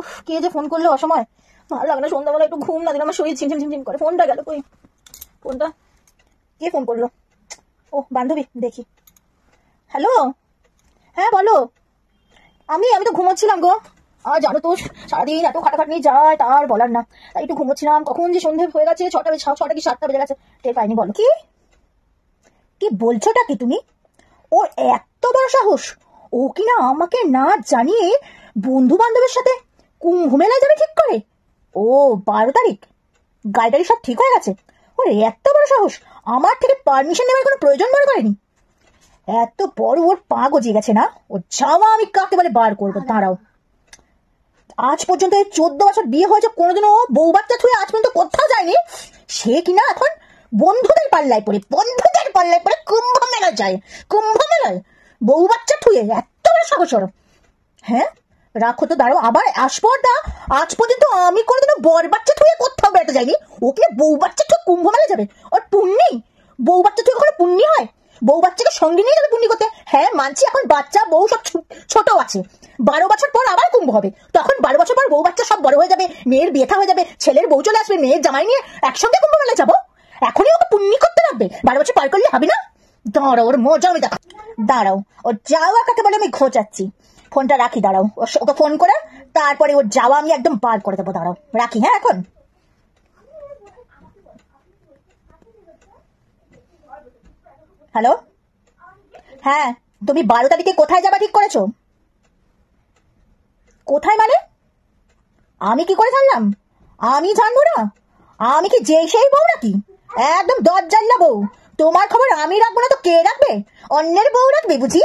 উফ, কে যে ফোন করলো অসময়, ভালো লাগে না। সন্ধ্যাবেলা একটু ঘুম না দিলে আমার শরীর ঝিমঝিম ঝিমঝিম করে। ফোনটা গেল কই? ফোনটা কে ফোন করলো? ও বান্ধবী, দেখি। হ্যালো, হ্যাঁ বলো। আমি তো ঘুমোচ্ছিলাম গো। আর জানো তো সারাদিন এত খাটাখাটনি যায় তার বলার না। তাই একটু ঘুমোচ্ছিলাম, কখন যে সন্ধে হয়ে গেছে, 6টা কি 7টা বেজে গেছে, টের পাইনি। বলো কি কি বলছোটা কি তুমি? ওর এত বড় সাহস, ও কিনা আমাকে না জানিয়ে বন্ধু বান্ধবের সাথে কুম্ভ মেলায় যাবে ঠিক করে। ও 12 তারিখ, গাড়ি সব ঠিক হয়ে গেছে। ওর এত বড় সাহস, আমার থেকে পারমিশন নেওয়ার কোনো প্রয়োজন মনে করেনি। এত বড় ওর পা গজিয়ে গেছে না? ও যাওয়া আমি কাকে বলে বার করবো, দাঁড়াও। আজ পর্যন্ত 14 বছর বিয়ে হয়েছে, কোনোদিনও বউ বাচ্চা থুয়ে আজ পর্যন্ত কোথাও যায়নি। সে কিনা এখন বন্ধুদের পাল্লায় পড়ে কুম্ভ মেলায় যায়। কুম্ভ মেলায় বউ বাচ্চা থুয়ে এত বড় সাহস ওর। হ্যাঁ রাখো তো, দাঁড়াও, আবার আসবো না। আজ পর্যন্ত আমি কোনোদিনও বর বাচ্চা থুয়ে কোথাও বেড়াতে যাইনি। ওকে বউ বাচ্চা থুয়ে কুম্ভ মেলায় যাবে? ওর পুণ্যি? বউ বাচ্চা থুয়ে কখনো পুণ্যি হয়? বউ বাচ্চাকে সঙ্গে নিয়ে যাবে পুণ্যি করতে? হ্যাঁ মানছি, এখন বাচ্চা বউ সব ছোট আছে। 12 বছর পর আবার কুম্ভ হবে, তখন 12 বছর পর বউ বাচ্চা সব বড় হয়ে যাবে, মেয়ের বিয়ে হয়ে যাবে, ছেলের বউ চলে আসবে, মেয়ের জামাই নিয়ে একসঙ্গে কুম্ভ মেলায় যাবো। এখনই ওকে পুণ্যি করতে লাগবে? 12 বছর পার করলে হবে না? দাঁড়াও, ওর মজা আমি দেখা। দাঁড়াও, ওর যাওয়া কাকে বলে আমি খোঁচাচ্ছি। ফোনটা রাখি, দাঁড়াও। ওকে ফোন করে তারপরে ওর যাওয়া আমি একদম বার করে দেবো। দাঁড়াও রাখি, হ্যাঁ এখন। হ্যালো, হ্যাঁ তুমি 12 তারিখে কোথায় যাবা ঠিক করেছো? কোথায় মানে? আমি কি করে জানলাম? আমি জানবো না? আমি কি যেই সেই বউ নাকি? একদম দরজাল্লা বউ। তোমার খবর আমি রাখবো না তো কে রাখবে? অন্যের বউ রাখবে বুঝি?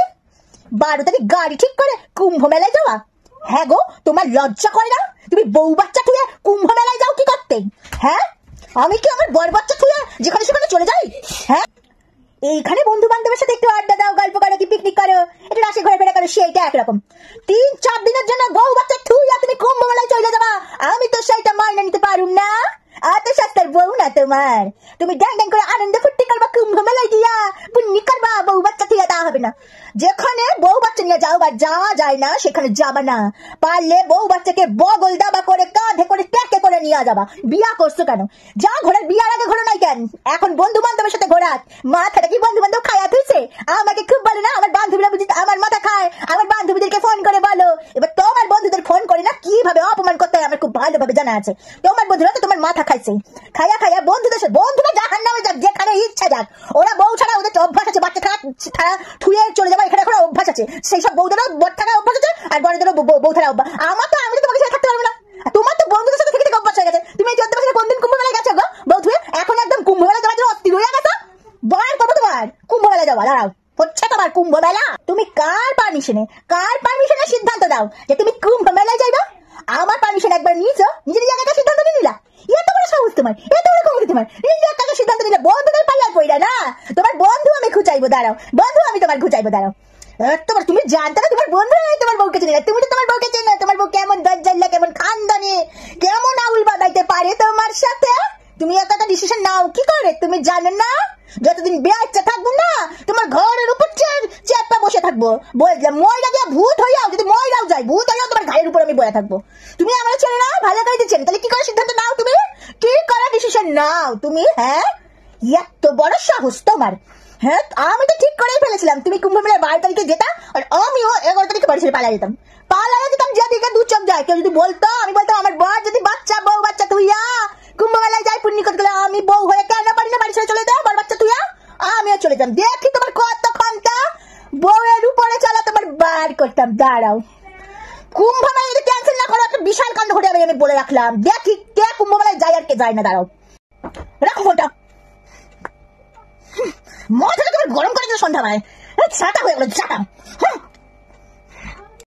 12 তারিখ গাড়ি ঠিক করে কুম্ভ মেলায় যাওয়া? হ্যাঁ গো, তোমার লজ্জা করে না? তুমি বউ বাচ্চা থুয়ে কুম্ভ মেলায় যাও কি করতে? হ্যাঁ আমি কি আমার বর বাচ্চা থুয়ে যেখানে সেখানে চলে যাই? হ্যাঁ এইখানে বন্ধু বান্ধবের সাথে একটু আড্ডা দাও, গল্প করো, কি পিকনিক করো, একটু রাশি ঘুরে ফেরা করো, সেইটা একরকম। 3-4 দিনের জন্য বউ বাচ্চা থুইয়া তুমি কুম্ভ মেলায় চলে যাবা? আমি তো সেইটা মাইনে নিতে পারুম না। এত সস্তার বউ না তোমার। তুমি ড্যাং ড্যাং করে আনন্দ ফুর্তি করবা কুম্ভ মেলায় গিয়া, পুণ্যি করবা, বউ বাচ্চা থুইয়া তা হবে না। যেখানে বউ বাচ্চা নিয়ে যাও বা যাওয়া যায় না সেখানে যাবা না। পারলে বউ বাচ্চাকে বগল দাবা করে কাঁধে করে টেকে করে নিয়ে যাবা। বিয়া করছো কেন? যা ঘোরার বিয়ার আগে ঘোরো নাই কেন? এখন বন্ধু বান্ধবের সাথে ঘোরাত মাথাটা কি বন্ধু বান্ধব খায়া তুইছে? আমাকে খুব বলে না আমার বান্ধবীরা বুঝি আমার মাথা খায়। আমার বান্ধবীদেরকে ফোন করে বলো। এবার তোমার বন্ধুদের ফোন করে না কিভাবে অপমান করতে হয় আমার খুব ভালোভাবে জানা আছে। তোমার বন্ধুরা তো তোমার মাথা খাইছে। খায়া খায়া বন্ধুদের সাথে, বন্ধুরা জাহান্নামে যাক, যেখানে ইচ্ছা যাক। ওরা বউ ছাড়া ওদের অভ্যাস আছে, বাচ্চা ছাড়া থুয়ে চলে যাবো, এখানে এখন অভ্যাস আছে। সেই সব বউদেরও বর থাকা অভ্যাস আছে, আর বড়দেরও বউ থাকা অভ্যাস। আমি তো তোমাকে সাথে থাকতে পারবো না। তোমার তো বন্ধুদের সাথে থেকে অভ্যাস হয়ে গেছে। তুমি 14 বছরে কোনদিন কুম্ভ মেলায় গেছো গো বউ থুয়ে? এখন একদম কুম্ভ মেলায় যাওয়ার জন্য অস্থির হয়ে গেছো। বার করবো তোমার কুম্ভ মেলায় যাওয়া। দাঁড়াও, হচ্ছে তোমার কুম্ভ মেলা। তুমি কার পারমিশনে সিদ্ধান্ত দাও যে তুমি কুম্ভ মেলায় যাইবা? আমার পারমিশন একবার নিয়েছো, নিজের জায়গাটা সিদ্ধান্ত নিয়ে নিলা? এত বড় সাহস তোমার, এত বড় ক্ষমতা তোমার, নিজের একটা সিদ্ধান্ত নিলে বন্ধুদের পাল্লায় পড়া না? তোমার বন্ধু আমি খুঁচাইবো, দাঁড়াও। বন্ধু আমি তোমার খুঁচাইবো, দাঁড়াও। তোমার তুমি জানতে না তোমার বন্ধু তোমার বউকে চেনে না? তুমি তো তোমার বউকে চেনো। তোমার বউ কেমন দরজাল্লা, কেমন খানদানি, কেমন আউল বাদাইতে পারে তোমার সাথে। তুমি একটা ডিসিশন নাও কি করে তুমি জানো না? যতদিন বেঁচে থাকবো না তোমার ঘরের উপর চেপা বসে থাকবো। বললাম ময়রা গিয়ে ভূত হইয়াও, যদি ময়রাও যায় ভূত হইয়াও তোমার ঘরের উপর আমি বসে থাকবো। তুমি আমার ছেলে না, ভালো করে দিচ্ছেন, তাহলে কি করে সিদ্ধান্ত নাও তুমি? কি করে ডিসিশন নাও তুমি? হ্যাঁ এত বড় সাহস তোমার? হ্যাঁ আমি তো ঠিক করেই ফেলেছিলাম তুমি কুম্ভ মেলায় 12 তারিখে যেতা, আর আমিও 11 তারিখে বাড়ি ছেড়ে পালিয়ে যেতাম। যেদিকে দু চোখ যায়। কেউ যদি বলতো, আমি বলতাম আমার বর যদি বউ বাচ্চা তুইয়া কুম্ভ মেলায় যায় পুণ্যি করতে গেলে, আমি বউ হয়ে কেন পারি না বাড়ি ছেড়ে চলে যাও? বর বাচ্চা তুইয়া আমিও চলে যাম। দেখি তোমার কত ক্ষমতা, বউয়ের উপরে চালা তোমার বার করতাম। দাঁড়াও, কুম্ভ মেলা যদি ক্যান্সেল না করো একটা বিশাল কাণ্ড ঘটে যাবে, আমি বলে রাখলাম। দেখি কে কুম্ভ মেলায় যায় আর কে যায় না। দাঁড়াও, রাখো ফোনটা। মাথাটা তোমার গরম করে দিল সন্ধ্যাবেলায়, চাটা হয়ে গেল চাটা।